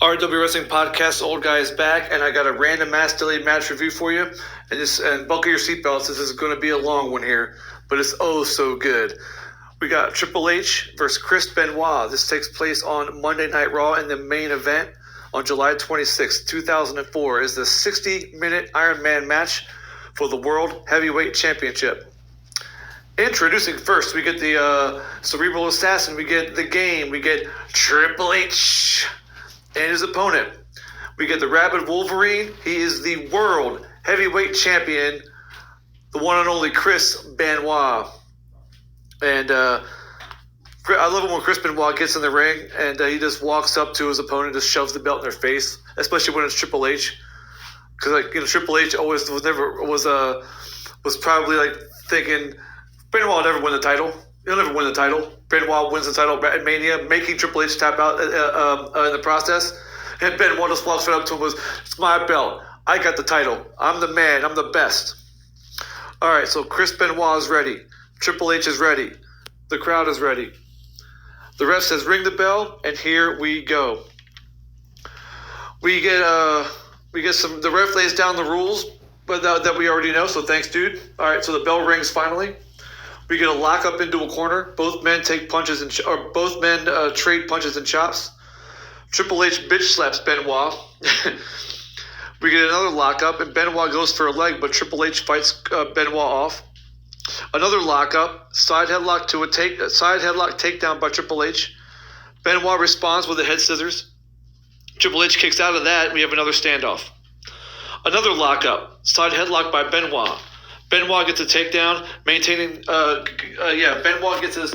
RW Wrestling Podcast, Old Guy is back, and I got a random ass daily match review for you. And buckle your seatbelts. This is going to be a long one here, but it's oh so good. We got Triple H versus Chris Benoit. This takes place on Monday Night Raw, and the main event on July 26, 2004 is the 60-minute Ironman match for the World Heavyweight Championship. Introducing first, we get the Cerebral Assassin, we get The Game, we get Triple H and his opponent. We get the Rabid Wolverine. He is the World Heavyweight Champion, the one and only Chris Benoit. And I love it when Chris Benoit gets in the ring and he just walks up to his opponent, just shoves the belt in their face, especially when it's Triple H. Because Triple H always was probably thinking Benoit will never win the title. He'll never win the title. Benoit wins the title at Mania, making Triple H tap out in the process. And Benoit just walks right up to him and goes, "It's my belt. I got the title. I'm the man. I'm the best." All right, so Chris Benoit is ready. Triple H is ready. The crowd is ready. The ref says, "Ring the bell," and here we go. We get some. The ref lays down the rules, but that we already know. So thanks, dude. All right, so the bell rings finally. We get a lock up into a corner. Both men take punches both men trade punches and chops. Triple H bitch slaps Benoit. We get another lockup, and Benoit goes for a leg, but Triple H fights Benoit off. Another lockup, side headlock takedown by Triple H. Benoit responds with a head scissors. Triple H kicks out of that, and we have another standoff. Another lockup, side headlock by Benoit. Benoit gets a takedown, Benoit gets a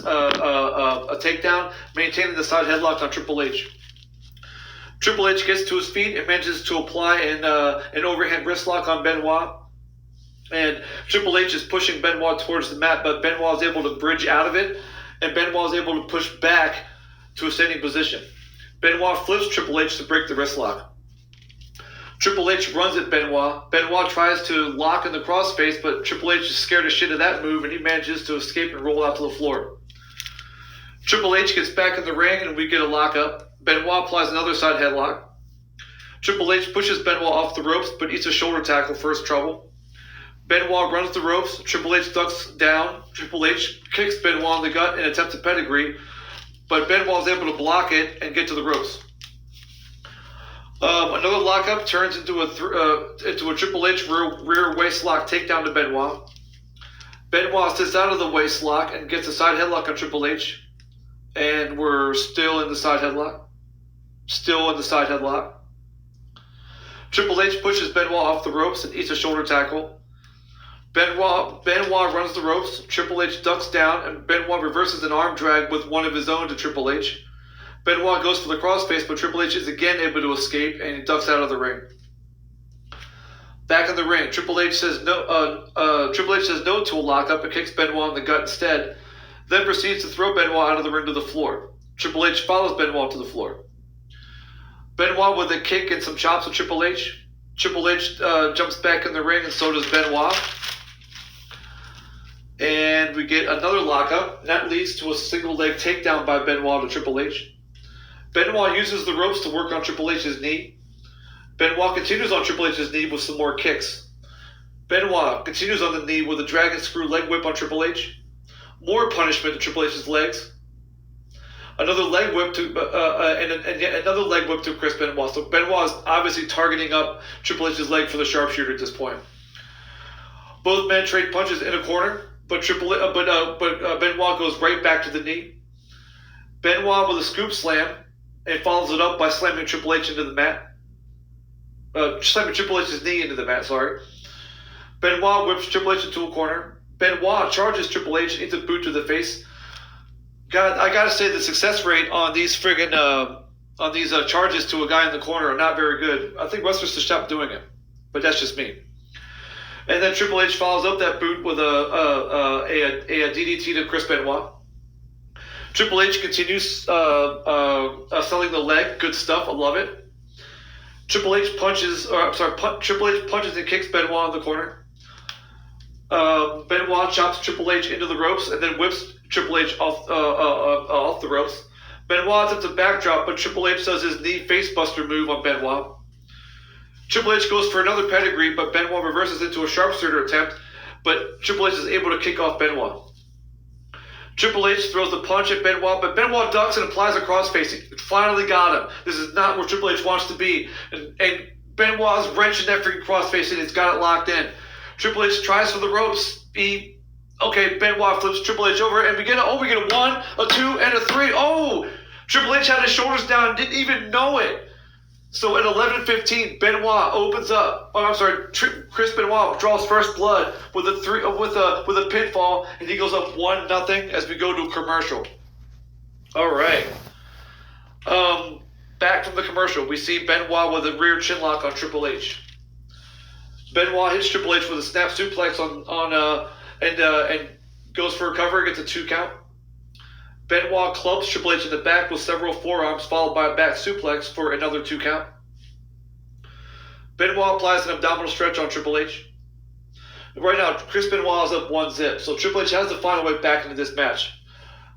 takedown, maintaining the side headlock on Triple H. Triple H gets to his feet and manages to apply an overhand wrist lock on Benoit. And Triple H is pushing Benoit towards the mat, but Benoit is able to bridge out of it, and Benoit is able to push back to a standing position. Benoit flips Triple H to break the wrist lock. Triple H runs at Benoit. Benoit tries to lock in the crossface, but Triple H is scared as shit of that move, and he manages to escape and roll out to the floor. Triple H gets back in the ring, and we get a lockup. Benoit applies another side headlock. Triple H pushes Benoit off the ropes, but eats a shoulder tackle for his trouble. Benoit runs the ropes. Triple H ducks down. Triple H kicks Benoit in the gut and attempts a pedigree, but Benoit is able to block it and get to the ropes. Another lockup turns into a Triple H rear waist lock takedown to Benoit. Benoit sits out of the waist lock and gets a side headlock on Triple H. And we're still in the side headlock. Triple H pushes Benoit off the ropes and eats a shoulder tackle. Benoit runs the ropes. Triple H ducks down, and Benoit reverses an arm drag with one of his own to Triple H. Benoit goes for the crossface, but Triple H is again able to escape, and he ducks out of the ring. Back in the ring, Triple H says no to a lockup and kicks Benoit in the gut instead, then proceeds to throw Benoit out of the ring to the floor. Triple H follows Benoit to the floor. Benoit with a kick and some chops with Triple H. Triple H jumps back in the ring, and so does Benoit. And we get another lockup, and that leads to a single leg takedown by Benoit to Triple H. Benoit uses the ropes to work on Triple H's knee. Benoit continues on Triple H's knee with some more kicks. Benoit continues on the knee with a dragon screw leg whip on Triple H. More punishment to Triple H's legs. Another leg whip to and yet another leg whip to Chris Benoit. So Benoit is obviously targeting up Triple H's leg for the sharpshooter at this point. Both men trade punches in a corner, but Benoit goes right back to the knee. Benoit with a scoop slam and follows it up by slamming Triple H into the mat. Slamming Triple H's knee into the mat. Benoit whips Triple H into a corner. Benoit charges Triple H and eats a boot to the face. I gotta say the success rate on these charges to a guy in the corner are not very good. I think wrestlers should stop doing it, but that's just me. And then Triple H follows up that boot with a DDT to Chris Benoit. Triple H continues selling the leg. Good stuff. I love it. Triple H punches and kicks Benoit in the corner. Benoit chops Triple H into the ropes and then whips Triple H off the ropes. Benoit attempts a backdrop, but Triple H does his knee facebuster move on Benoit. Triple H goes for another pedigree, but Benoit reverses into a sharpshooter attempt, but Triple H is able to kick off Benoit. Triple H throws the punch at Benoit, but Benoit ducks and applies a crossface. He finally got him. This is not where Triple H wants to be. And Benoit's wrenching that freaking crossface and he's got it locked in. Triple H tries for the ropes. Benoit flips Triple H over, and we get a 1, a 2, and a 3. Oh! Triple H had his shoulders down and didn't even know it. So at 11:15, Benoit opens up. Chris Benoit draws first blood with a pinfall, and he goes up 1-0 as we go to a commercial. All right. Back from the commercial, we see Benoit with a rear chinlock on Triple H. Benoit hits Triple H with a snap suplex and goes for a cover, gets a 2 count. Benoit clubs Triple H in the back with several forearms, followed by a back suplex for another 2 count. Benoit applies an abdominal stretch on Triple H. Right now, Chris Benoit is up 1-0, so Triple H has to find a way back into this match.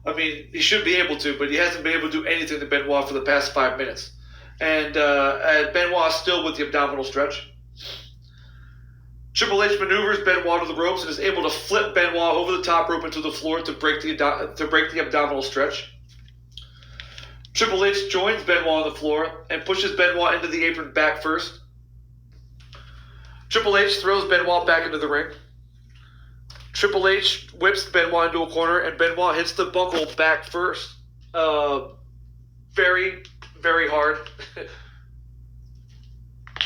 I mean, he should be able to, but he hasn't been able to do anything to Benoit for the past 5 minutes. And Benoit is still with the abdominal stretch. Triple H maneuvers Benoit to the ropes and is able to flip Benoit over the top rope into the floor to break the abdominal stretch. Triple H joins Benoit on the floor and pushes Benoit into the apron back first. Triple H throws Benoit back into the ring. Triple H whips Benoit into a corner, and Benoit hits the buckle back first. Very, very hard.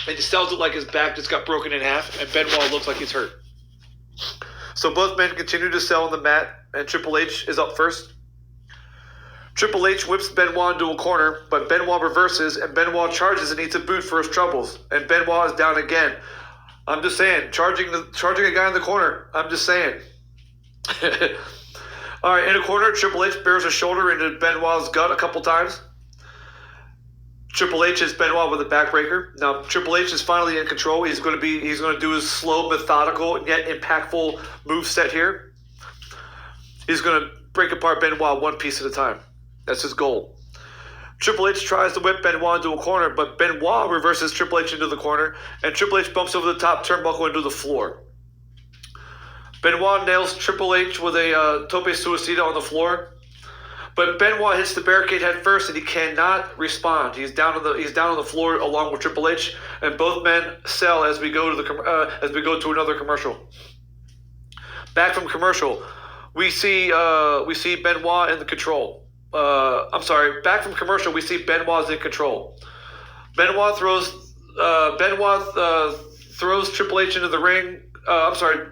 And he sells it like his back just got broken in half, and Benoit looks like he's hurt. So both men continue to sell on the mat, and Triple H is up first. Triple H whips Benoit into a corner, but Benoit reverses, and Benoit charges and eats a boot for his troubles. And Benoit is down again. I'm just saying, charging a guy in the corner. I'm just saying. All right, in a corner, Triple H bears a shoulder into Benoit's gut a couple times. Triple H hits Benoit with a backbreaker. Now Triple H is finally in control. He's going to do his slow, methodical, yet impactful move set here. He's going to break apart Benoit one piece at a time. That's his goal. Triple H tries to whip Benoit into a corner, but Benoit reverses Triple H into the corner, and Triple H bumps over the top turnbuckle into the floor. Benoit nails Triple H with a tope suicida on the floor. But Benoit hits the barricade head first, and he cannot respond. He's down on the floor along with Triple H, and both men sell as we go to another commercial. Back from commercial, we see Benoit in the control. Back from commercial, we see Benoit's in control. Benoit throws Triple H into the ring. I'm sorry.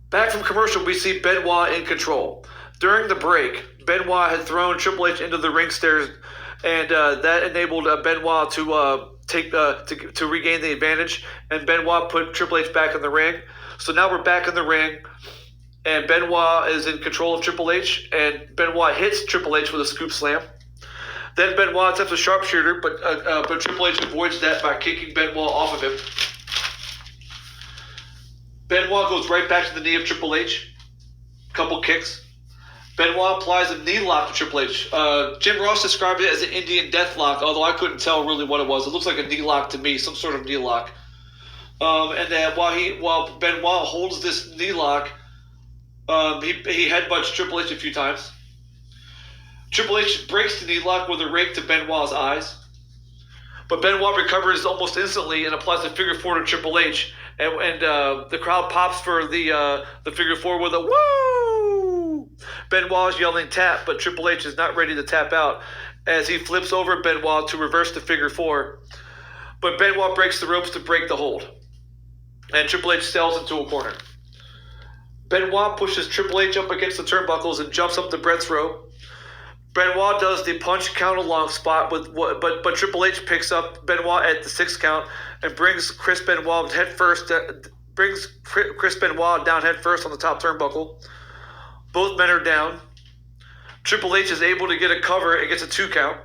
Back from commercial, we see Benoit in control. During the break, Benoit had thrown Triple H into the ring stairs, and that enabled Benoit to regain the advantage. And Benoit put Triple H back in the ring. So now we're back in the ring, and Benoit is in control of Triple H, and Benoit hits Triple H with a scoop slam. Then Benoit attempts a sharpshooter, but Triple H avoids that by kicking Benoit off of him. Benoit goes right back to the knee of Triple H. Couple kicks. Benoit applies a knee lock to Triple H. Jim Ross described it as an Indian death lock, although I couldn't tell really what it was. It looks like a knee lock to me, some sort of knee lock. And then while Benoit holds this knee lock, he headbutts Triple H a few times. Triple H breaks the knee lock with a rake to Benoit's eyes. But Benoit recovers almost instantly and applies a figure four to Triple H. And the crowd pops for the figure four with a woo! Benoit is yelling tap, but Triple H is not ready to tap out as he flips over Benoit to reverse the figure four. But Benoit breaks the ropes to break the hold. And Triple H sails into a corner. Benoit pushes Triple H up against the turnbuckles and jumps up the Brett's rope. Benoit does the punch count along spot, but Triple H picks up Benoit at the 6 count and brings Chris Benoit down head first on the top turnbuckle. Both men are down. Triple H is able to get a cover and gets a 2 count.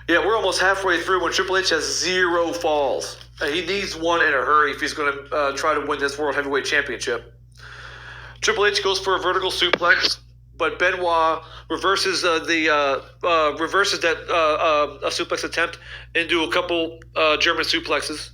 Yeah, we're almost halfway through when Triple H has 0 falls. He needs one in a hurry if he's going to try to win this World Heavyweight Championship. Triple H goes for a vertical suplex, but Benoit reverses reverses that suplex attempt into a couple German suplexes.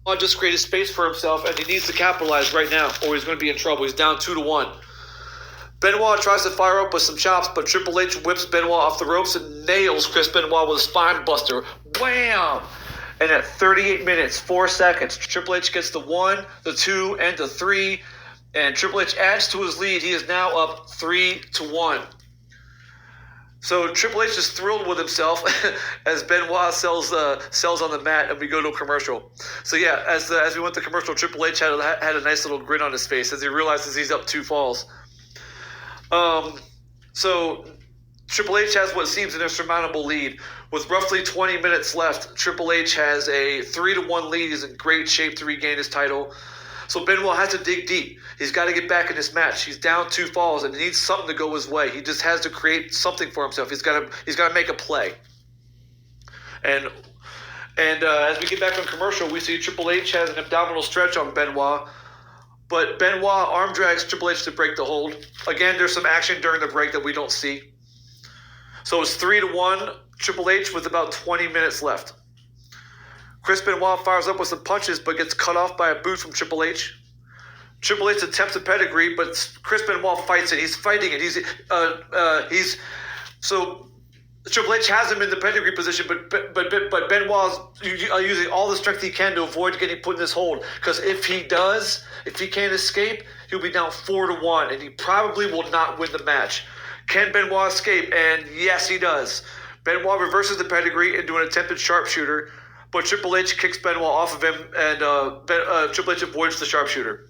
Benoit just created space for himself, and he needs to capitalize right now, or he's going to be in trouble. He's down 2-1. Benoit tries to fire up with some chops, but Triple H whips Benoit off the ropes and nails Chris Benoit with a spine buster. Wham! And at 38 minutes, 4 seconds, Triple H gets the 1, the 2, and the 3, and Triple H adds to his lead. He is now up 3-1. So Triple H is thrilled with himself as Benoit sells on the mat, and we go to a commercial. So yeah, as we went to commercial, Triple H had a nice little grin on his face as he realizes he's up 2 falls. So Triple H has what seems an insurmountable lead. With roughly 20 minutes left, Triple H has a 3-1 lead. He's in great shape to regain his title. So Benoit has to dig deep. He's got to get back in this match. He's down 2 falls and he needs something to go his way. He just has to create something for himself. He's got to make a play. And as we get back on commercial, we see Triple H has an abdominal stretch on Benoit. But Benoit arm drags Triple H to break the hold. Again, there's some action during the break that we don't see. So it's 3-1, Triple H with about 20 minutes left. Chris Benoit fires up with some punches, but gets cut off by a boot from Triple H. Triple H attempts a pedigree, but Chris Benoit fights it. He's fighting it. So Triple H has him in the pedigree position, but Benoit's using all the strength he can to avoid getting put in this hold. Because if he can't escape, he'll be down 4-1, and he probably will not win the match. Can Benoit escape? And yes, he does. Benoit reverses the pedigree into an attempted sharpshooter, but Triple H kicks Benoit off of him, and Triple H avoids the sharpshooter.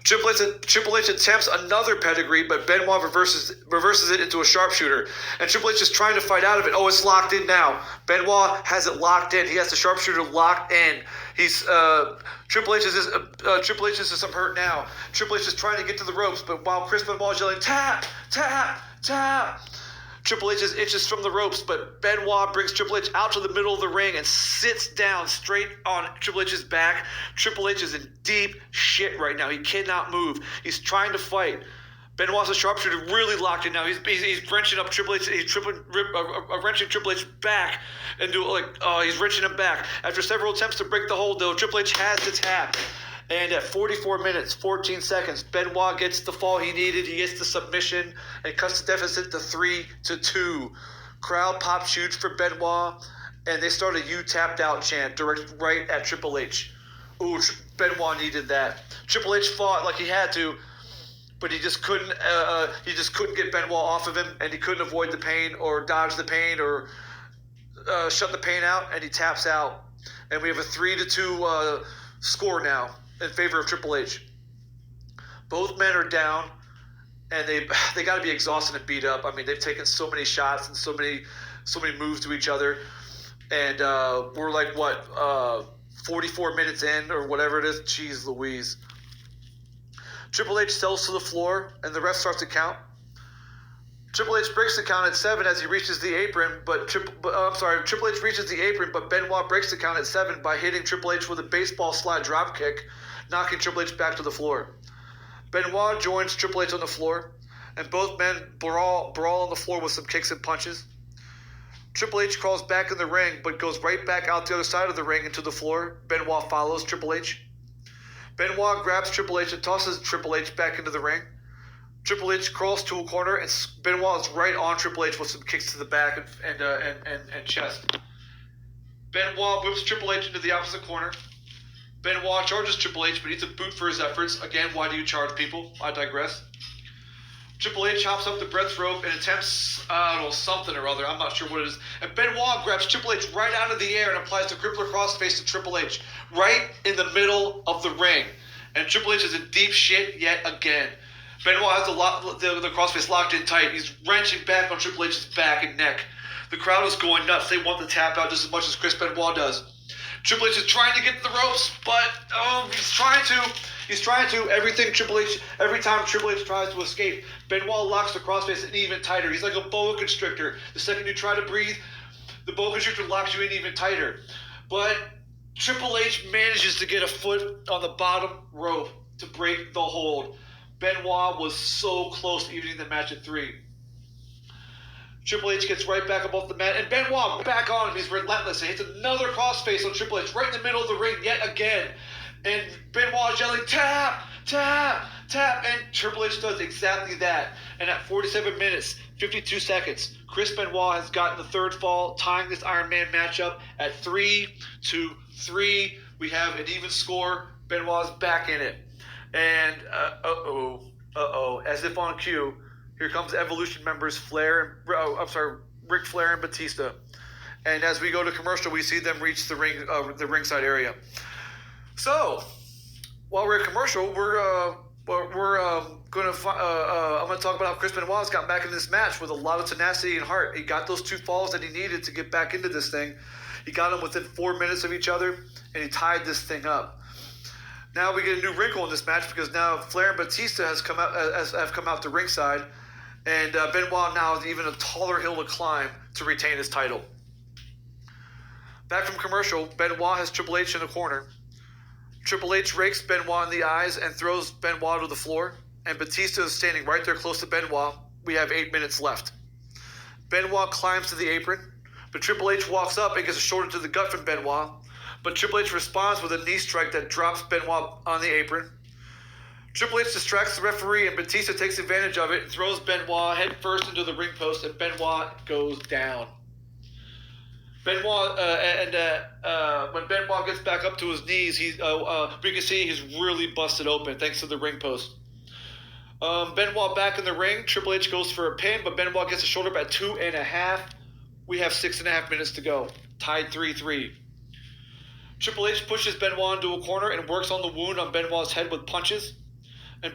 Triple H attempts another pedigree, but Benoit reverses it into a sharpshooter. And Triple H is trying to fight out of it. Oh, it's locked in now. Benoit has it locked in. He has the sharpshooter locked in. Triple H is some hurt now. Triple H is trying to get to the ropes, but while Chris Benoit is yelling, tap, tap, tap, Triple H is inches from the ropes, but Benoit brings Triple H out to the middle of the ring and sits down straight on Triple H's back. Triple H is in deep shit right now. He cannot move. He's trying to fight. Benoit's a sharpshooter really locked in now. He's wrenching up Triple H. He's wrenching Triple H back and he's wrenching him back. After several attempts to break the hold, though, Triple H has the tap. And at 44 minutes, 14 seconds, Benoit gets the fall he needed. He gets the submission and cuts the deficit to 3-2. Crowd pops huge for Benoit, and they start a "You tapped out" chant directed right at Triple H. Ooh, Benoit needed that. Triple H fought like he had to, but he just couldn't. He just couldn't get Benoit off of him, and he couldn't avoid the pain or dodge the pain or shut the pain out, and he taps out. And we have a 3-2 score now in favor of Triple H. Both men are down, and they got to be exhausted and beat up. I mean, they've taken so many shots and so many moves to each other, and we're like 44 minutes in or whatever it is. Jeez Louise. Triple H sells to the floor, and the ref starts to count. Triple H breaks the count at 7 as he reaches the apron, Triple H reaches the apron, but Benoit breaks the count at 7 by hitting Triple H with a baseball slide drop kick, knocking Triple H back to the floor. Benoit joins Triple H on the floor, and both men brawl on the floor with some kicks and punches. Triple H crawls back in the ring, but goes right back out the other side of the ring into the floor. Benoit follows Triple H. Benoit grabs Triple H and tosses Triple H back into the ring. Triple H crawls to a corner, and Benoit is right on Triple H with some kicks to the back and chest. Benoit whips Triple H into the opposite corner. Benoit charges Triple H, but needs a boot for his efforts. Again, why do you charge people? I digress. Triple H hops up the breadth rope and attempts, something or other. I'm not sure what it is. And Benoit grabs Triple H right out of the air and applies the crippler crossface to Triple H, right in the middle of the ring. And Triple H is in deep shit yet again. Benoit has the crossface locked in tight. He's wrenching back on Triple H's back and neck. The crowd is going nuts. They want the tap out just as much as Chris Benoit does. Triple H is trying to get to the ropes, but he's trying to. Every time Triple H tries to escape, Benoit locks the crossface in even tighter. He's like a boa constrictor. The second you try to breathe, the boa constrictor locks you in even tighter. But Triple H manages to get a foot on the bottom rope to break the hold. Benoit was so close to evening the match at 3. Triple H gets right back up off the mat, and Benoit back on him. He's relentless. He hits another crossface on Triple H right in the middle of the ring yet again. And Benoit is yelling, tap, tap, tap. And Triple H does exactly that. And at 47 minutes, 52 seconds, Chris Benoit has gotten the third fall, tying this Ironman matchup at 3-3. We have an even score. Benoit's back in it. And, as if on cue, here comes Evolution members Ric Flair and Batista. And as we go to commercial, we see them reach the ringside area. So, while we're at commercial, I'm going to talk about how Chris Benoit's got back in this match with a lot of tenacity and heart. He got those 2 falls that he needed to get back into this thing. He got them within 4 minutes of each other, and he tied this thing up. Now we get a new wrinkle in this match because now Flair and Batista have come out to ringside, and Benoit now has even a taller hill to climb to retain his title. Back from commercial, Benoit has Triple H in the corner. Triple H rakes Benoit in the eyes and throws Benoit to the floor, and Batista is standing right there close to Benoit. We have 8 minutes left. Benoit climbs to the apron, but Triple H walks up and gets a shoulder to the gut from Benoit. But Triple H responds with a knee strike that drops Benoit on the apron. Triple H distracts the referee, and Batista takes advantage of it and throws Benoit head first into the ring post, and Benoit goes down. When Benoit gets back up to his knees, we can see he's really busted open thanks to the ring post. Benoit back in the ring. Triple H goes for a pin, but Benoit gets a shoulder at 2.5. We have 6.5 minutes to go. Tied 3-3. Triple H pushes Benoit into a corner and works on the wound on Benoit's head with punches. And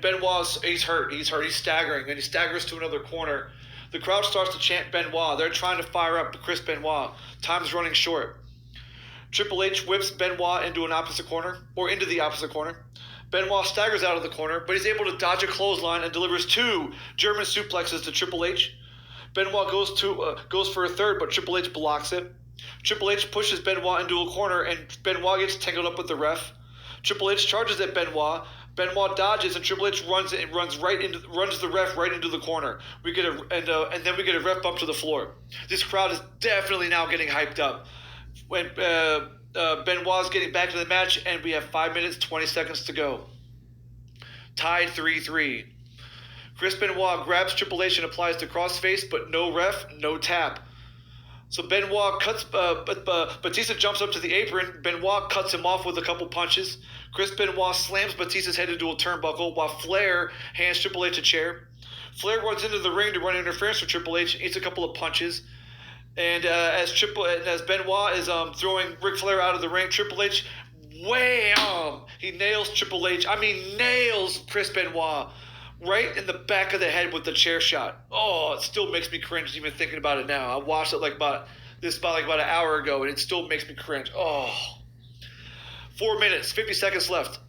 he's hurt. He's staggering, and he staggers to another corner. The crowd starts to chant Benoit. They're trying to fire up Chris Benoit. Time's running short. Triple H whips Benoit into the opposite corner. Benoit staggers out of the corner, but he's able to dodge a clothesline and delivers 2 German suplexes to Triple H. Benoit goes for a third, but Triple H blocks it. Triple H pushes Benoit into a corner, and Benoit gets tangled up with the ref. Triple H charges at Benoit. Benoit dodges, and Triple H runs the ref right into the corner. And then we get a ref bump to the floor. This crowd is definitely now getting hyped up. When Benoit's getting back to the match, and we have 5 minutes 20 seconds to go. Tied 3-3. Chris Benoit grabs Triple H and applies the crossface, but no ref, no tap. So Benoit Batista jumps up to the apron. Benoit cuts him off with a couple punches. Chris Benoit slams Batista's head into a turnbuckle while Flair hands Triple H a chair. Flair runs into the ring to run interference for Triple H and eats a couple of punches. And as Benoit is throwing Ric Flair out of the ring, Triple H, wham! He nails Triple H. Nails Chris Benoit right in the back of the head with the chair shot. Oh, it still makes me cringe even thinking about it now. I watched it about an hour ago, and it still makes me cringe. Oh. 4 minutes, 50 seconds left.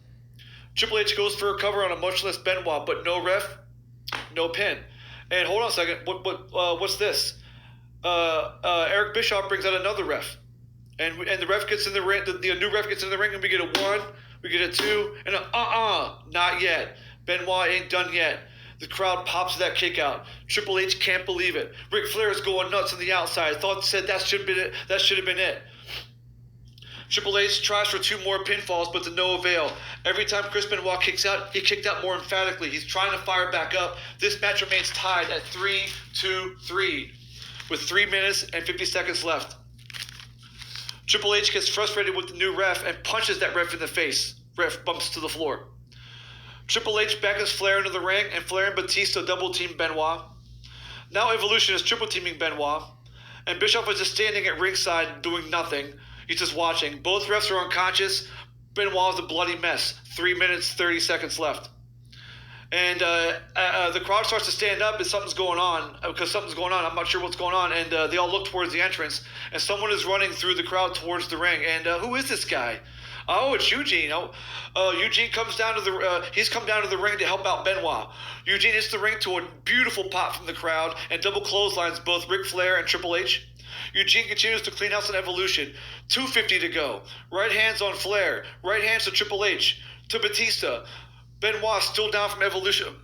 Triple H goes for a cover on a motionless Benoit, but no ref, no pin. And hold on a second. What's this? Eric Bischoff brings out another ref, and the ref gets in the ring. The new ref gets in the ring, and we get a 1, we get a 2, and not yet. Benoit ain't done yet. The crowd pops that kick out. Triple H can't believe it. Ric Flair is going nuts on the outside. Said that should have been it. That should have been it. Triple H tries for 2 more pinfalls, but to no avail. Every time Chris Benoit kicks out, he kicked out more emphatically. He's trying to fire back up. This match remains tied at 3-3 with 3 minutes and 50 seconds left. Triple H gets frustrated with the new ref and punches that ref in the face. Ref bumps to the floor. Triple H beckons Flair into the ring, and Flair and Batista double-team Benoit. Now Evolution is triple-teaming Benoit, and Bischoff is just standing at ringside doing nothing. He's just watching. Both refs are unconscious. Benoit is a bloody mess. 3 minutes, 30 seconds left. And the crowd starts to stand up and something's going on, because something's going on. I'm not sure what's going on. And they all look towards the entrance, and someone is running through the crowd towards the ring. And who is this guy? Oh, it's Eugene. Eugene comes down to the. He's come down to the ring to help out Benoit. Eugene hits the ring to a beautiful pop from the crowd and double clotheslines both Ric Flair and Triple H. Eugene continues to clean house on Evolution. 2:50 to go. Right hands on Flair. Right hands to Triple H. To Batista. Benoit still down from Evolution.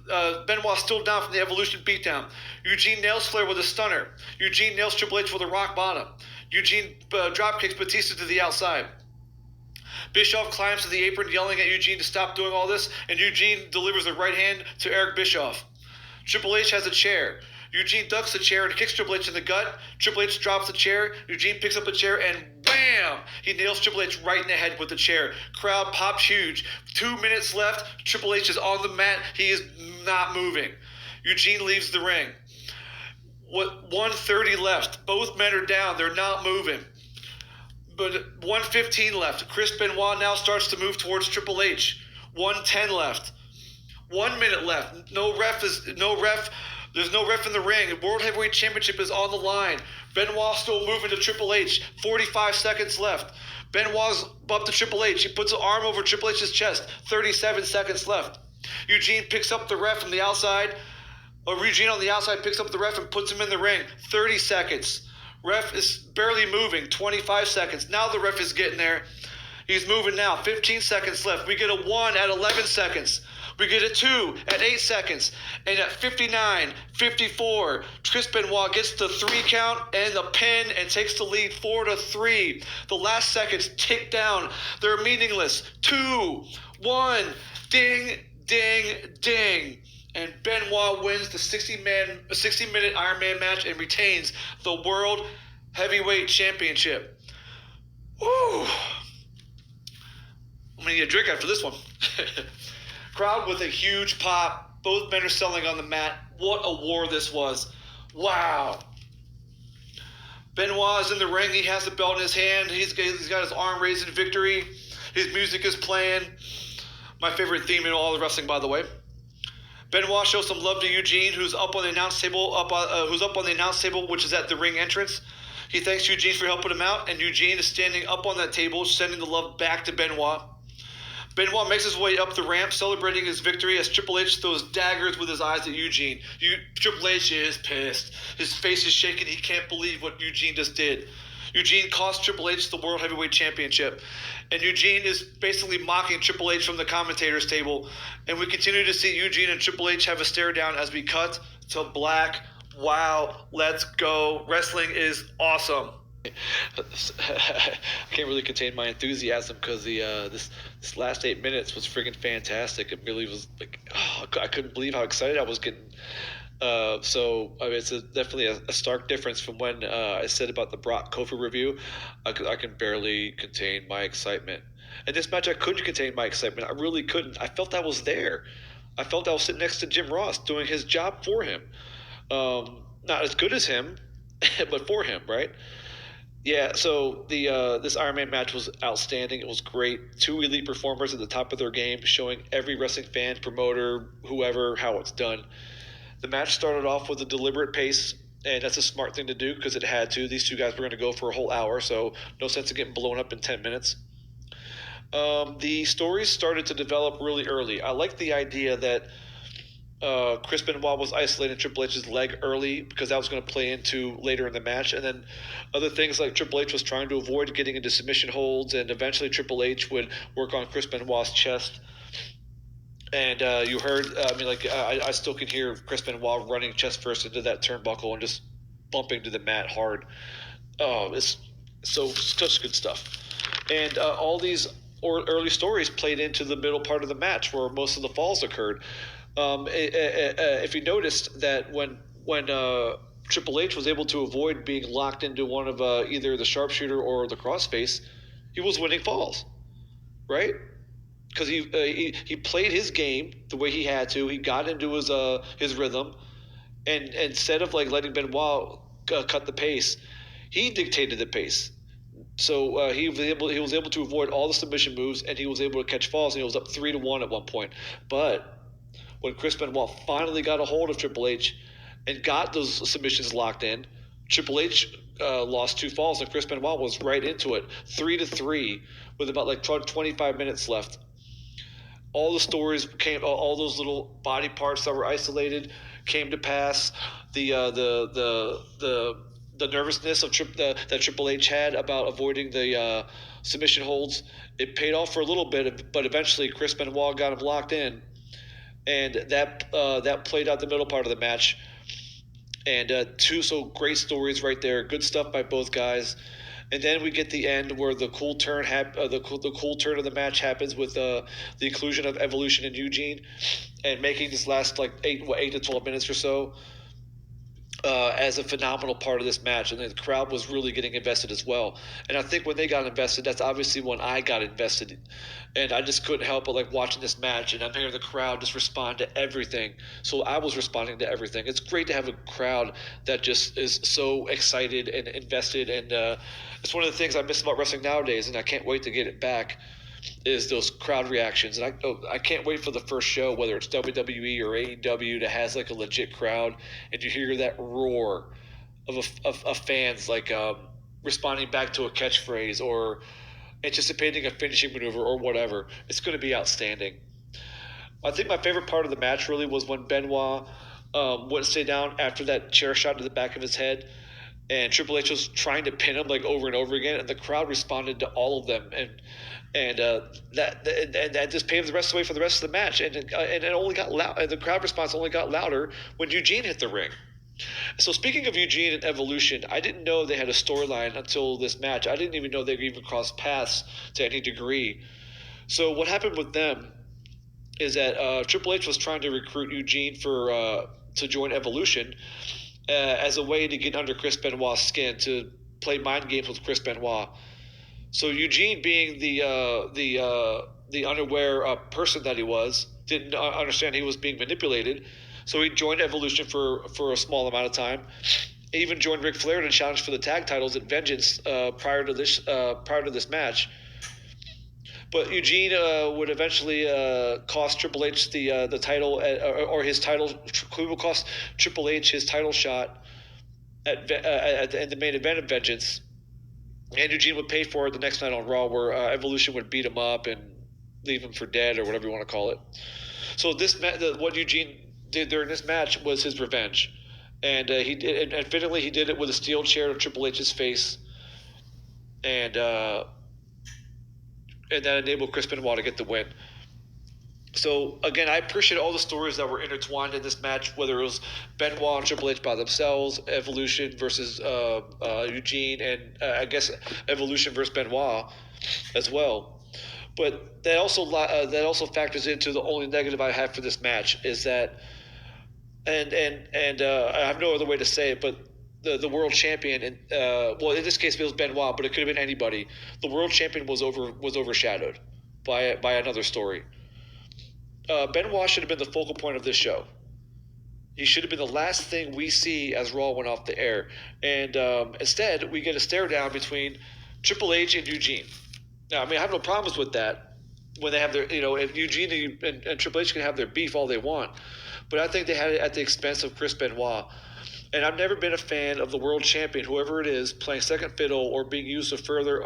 Benoit still down from the Evolution beatdown. Eugene nails Flair with a stunner. Eugene nails Triple H with a rock bottom. Eugene drop kicks Batista to the outside. Bischoff climbs to the apron, yelling at Eugene to stop doing all this, and Eugene delivers a right hand to Eric Bischoff. Triple H has a chair. Eugene ducks the chair and kicks Triple H in the gut. Triple H drops the chair. Eugene picks up the chair and wham! He nails Triple H right in the head with the chair. Crowd pops huge. 2 minutes left. Triple H is on the mat. He is not moving. Eugene leaves the ring. 1:30 left. Both men are down. They're not moving. But 1:15 left. Chris Benoit now starts to move towards Triple H. 1:10 left. 1 minute left. There's no ref in the ring. The World Heavyweight Championship is on the line. Benoit still moving to Triple H. 45 seconds left. Benoit's up to Triple H. He puts an arm over Triple H's chest. 37 seconds left. Eugene picks up the ref from the outside. Eugene on the outside picks up the ref and puts him in the ring. 30 seconds. Ref is barely moving. 25 seconds. Now the ref is getting there. He's moving now. 15 seconds left. We get a 1 at 11 seconds. We get a 2 at 8 seconds. And at 59, 54, Chris Benoit gets the 3 count and the pin and takes the lead 4-3. The last seconds tick down. They're meaningless. 2, 1, ding, ding, ding. And Benoit wins the 60-minute Ironman match and retains the World Heavyweight Championship. Woo! I'm going to need a drink after this one. Crowd with a huge pop. Both men are selling on the mat. What a war this was. Wow. Benoit is in the ring. He has the belt in his hand. He's got his arm raised in victory. His music is playing. My favorite theme in all of wrestling, by the way. Benoit shows some love to Eugene, who's up on the announce table, which is at the ring entrance. He thanks Eugene for helping him out, and Eugene is standing up on that table, sending the love back to Benoit. Benoit makes his way up the ramp, celebrating his victory as Triple H throws daggers with his eyes at Eugene. Triple H is pissed. His face is shaking. He can't believe what Eugene just did. Eugene cost Triple H the World Heavyweight Championship. And Eugene is basically mocking Triple H from the commentator's table. And we continue to see Eugene and Triple H have a stare down as we cut to black. Wow, let's go. Wrestling is awesome. I can't really contain my enthusiasm because this last 8 minutes was freaking fantastic. It really was like, I couldn't believe how excited I was getting. So I mean, it's definitely a stark difference from when I said about the Brock Kofi review. I can barely contain my excitement. And this match, I couldn't contain my excitement. I really couldn't. I felt I was there. I felt I was sitting next to Jim Ross doing his job for him. Not as good as him, but for him, right? Yeah, so the this Iron Man match was outstanding. It was great. 2 elite performers at the top of their game, showing every wrestling fan, promoter, whoever, how it's done. The match started off with a deliberate pace, and that's a smart thing to do because it had to. These 2 guys were going to go for a whole hour, so no sense in getting blown up in 10 minutes. The stories started to develop really early. I like the idea that Chris Benoit was isolating Triple H's leg early because that was going to play into later in the match. And then other things like Triple H was trying to avoid getting into submission holds, and eventually Triple H would work on Chris Benoit's chest. And you heard, I still can hear Chris Benoit running chest first into that turnbuckle and just bumping to the mat hard. Oh, it's such good stuff. And all these early stories played into the middle part of the match where most of the falls occurred. If you noticed that when Triple H was able to avoid being locked into one of either the sharpshooter or the crossface, he was winning falls, right? Because he played his game the way he had to. He got into his rhythm, and instead of like letting Benoit cut the pace, he dictated the pace. So he was able to avoid all the submission moves, and he was able to catch falls, and he was up 3-1 at one point. But when Chris Benoit finally got a hold of Triple H and got those submissions locked in, Triple H lost 2 falls, and Chris Benoit was right into it, 3-3, with about like 25 minutes left. All the stories came, all those little body parts that were isolated came to pass. The nervousness that Triple H had about avoiding the submission holds, it paid off for a little bit, but eventually Chris Benoit got him locked in, and that played out the middle part of the match. And two great stories right there, good stuff by both guys. And then we get the end where the cool turn the cool turn of the match happens with the inclusion of Evolution and Eugene, and making this last like 8 to 12 minutes or so as a phenomenal part of this match, and the crowd was really getting invested as well. And I think when they got invested, that's obviously when I got invested, and I just couldn't help but like watching this match, and I'm hearing the crowd just respond to everything. So I was responding to everything. It's great to have a crowd that just is so excited and invested, and it's one of the things I miss about wrestling nowadays, and I can't wait to get it back. Is those crowd reactions, and I can't wait for the first show, whether it's WWE or AEW, that has like a legit crowd, and you hear that roar of fans like responding back to a catchphrase or anticipating a finishing maneuver or whatever. It's going to be outstanding. I think my favorite part of the match really was when Benoit went to stay down after that chair shot to the back of his head, and Triple H was trying to pin him like over and over again, and the crowd responded to all of them, and that just paved the rest of the way for the rest of the match, and it only got loud. And the crowd response only got louder when Eugene hit the ring. So speaking of Eugene and Evolution, I didn't know they had a storyline until this match. I didn't even know they even crossed paths to any degree. So what happened with them is that Triple H was trying to recruit Eugene to join Evolution as a way to get under Chris Benoit's skin, to play mind games with Chris Benoit. So Eugene, being the unaware person that he was, didn't understand he was being manipulated. So he joined Evolution for a small amount of time. He even joined Ric Flair to challenge for the tag titles at Vengeance prior to this match. But Eugene would eventually cost Triple H the title, or his title. He would cost Triple H his title shot in the main event of Vengeance. And Eugene would pay for it the next night on Raw, where Evolution would beat him up and leave him for dead, or whatever you want to call it. So what Eugene did during this match was his revenge, and and fittingly he did it with a steel chair to Triple H's face, and that enabled Chris Benoit to get the win. So again, I appreciate all the stories that were intertwined in this match, whether it was Benoit and Triple H by themselves, Evolution versus Eugene, and I guess Evolution versus Benoit as well. But that also factors into the only negative I have for this match is that, and I have no other way to say it, but the world champion, and well, in this case it was Benoit, but it could have been anybody. The world champion was overshadowed by another story. Benoit should have been the focal point of this show. He should have been the last thing we see as Raw went off the air. And instead, we get a stare down between Triple H and Eugene. Now, I mean, I have no problems with that when they have their, and Eugene and Triple H can have their beef all they want. But I think they had it at the expense of Chris Benoit. And I've never been a fan of the world champion, whoever it is, playing second fiddle or being used to further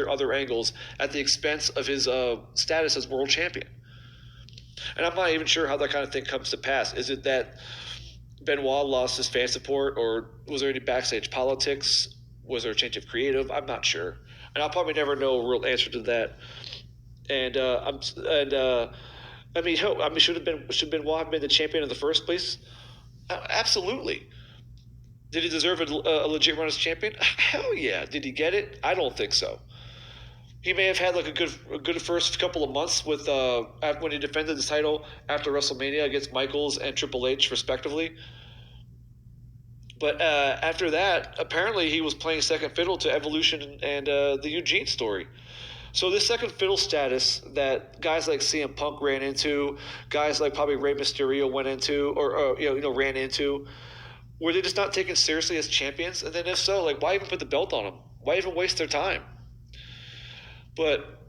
other angles at the expense of his status as world champion. And I'm not even sure how that kind of thing comes to pass. Is it that Benoit lost his fan support, or was there any backstage politics? Was there a change of creative? I'm not sure, and I'll probably never know a real answer to that. And should Benoit have been the champion in the first place? Absolutely. Did he deserve a legit run as champion? Hell yeah. Did he get it? I don't think so. He may have had like a good first couple of months with when he defended the title after WrestleMania against Michaels and Triple H respectively. But after that, apparently he was playing second fiddle to Evolution and the Eugene story. So this second fiddle status that guys like CM Punk ran into, guys like probably Rey Mysterio went into, or ran into, were they just not taken seriously as champions? And then if so, like, why even put the belt on them? Why even waste their time? But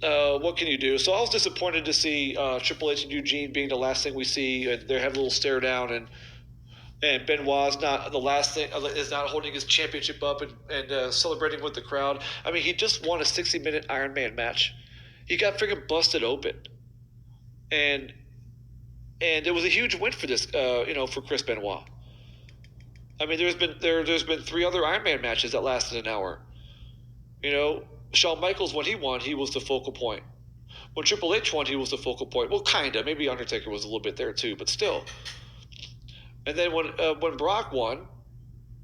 what can you do? So I was disappointed to see Triple H and Eugene being the last thing we see. And they have a little stare down, and Benoit's not the last thing is not holding his championship up and celebrating with the crowd. I mean, he just won a 60-minute Ironman match. He got freaking busted open, and it was a huge win for this, for Chris Benoit. I mean, there's been three other Ironman matches that lasted an hour. Shawn Michaels, when he won, he was the focal point. When Triple H won, he was the focal point. Well, kinda. Maybe Undertaker was a little bit there too, but still. And then when Brock won,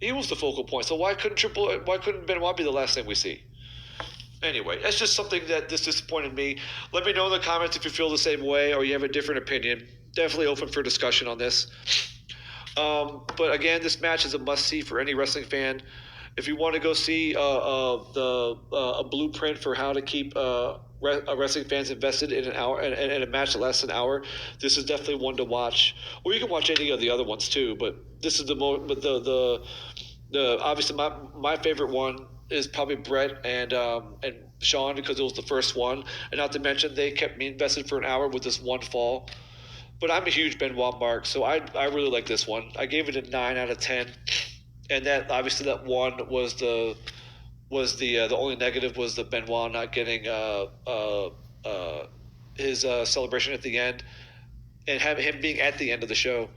he was the focal point. So why couldn't Benoit be the last thing we see? Anyway, that's just something that this disappointed me. Let me know in the comments if you feel the same way or you have a different opinion. Definitely open for discussion on this. But again, this match is a must-see for any wrestling fan. If you want to go see a blueprint for how to keep wrestling fans invested in an hour in a match that lasts an hour, this is definitely one to watch. Or you can watch any of the other ones too. But this is the obviously my favorite one is probably Brett and Sean, because it was the first one, and not to mention they kept me invested for an hour with this one fall. But I'm a huge Benoit mark, so I really like this one. I gave it a 9 out of 10, and that obviously that one was the only negative was the Benoit not getting his celebration at the end, and having him being at the end of the show.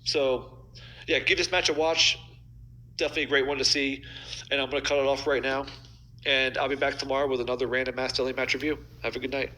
So yeah, give this match a watch. Definitely a great one to see, and I'm going to cut it off right now. And I'll be back tomorrow with another random Mass Daily Match review. Have a good night.